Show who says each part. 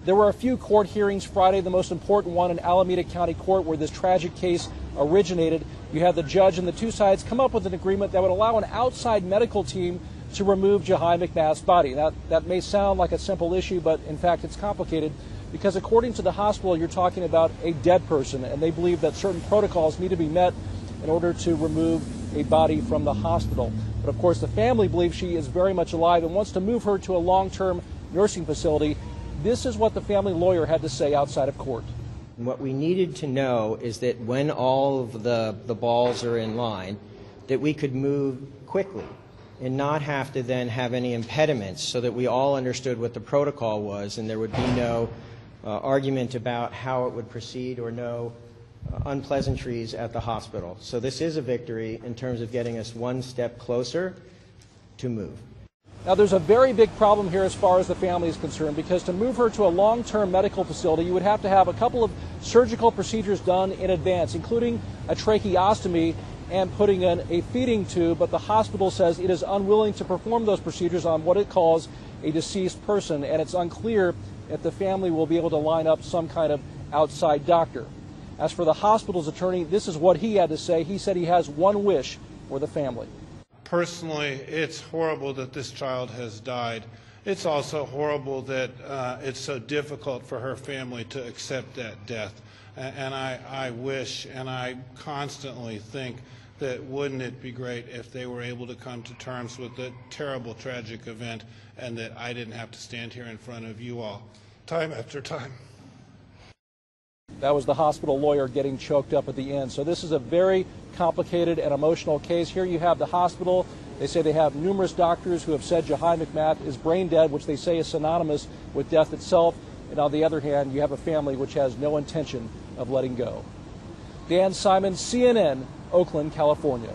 Speaker 1: There were a few court hearings Friday, the most important one in Alameda County Court where this tragic case originated. You had the judge and the two sides come up with an agreement that would allow an outside medical team to remove Jahi McMath's body. Now, that may sound like a simple issue, but in fact it's complicated because according to the hospital, you're talking about a dead person, and they believe that certain protocols need to be met in order to remove a body from the hospital. But of course, the family believes she is very much alive and wants to move her to a long-term nursing facility. This is what the family lawyer had to say outside of court.
Speaker 2: What we needed to know is that when all of the balls are in line, that we could move quickly and not have to then have any impediments, so that we all understood what the protocol was and there would be no argument about how it would proceed or no unpleasantries at the hospital. So this is a victory in terms of getting us one step closer to move.
Speaker 1: Now, there's a very big problem here as far as the family is concerned, because to move her to a long-term medical facility, you would have to have a couple of surgical procedures done in advance, including a tracheostomy and putting in a feeding tube, but the hospital says it is unwilling to perform those procedures on what it calls a deceased person, and it's unclear if the family will be able to line up some kind of outside doctor. As for the hospital's attorney, this is what he had to say. He said he has one wish for the family.
Speaker 3: Personally, it's horrible that this child has died. It's also horrible that it's so difficult for her family to accept that death. And I wish, and I constantly think that wouldn't it be great if they were able to come to terms with the terrible, tragic event, and that I didn't have to stand here in front of you all time after time.
Speaker 1: That was the hospital lawyer getting choked up at the end. So this is a very complicated and emotional case. Here you have the hospital. They say they have numerous doctors who have said Jahi McMath is brain dead, which they say is synonymous with death itself. And on the other hand, you have a family which has no intention of letting go. Dan Simon, CNN, Oakland, California.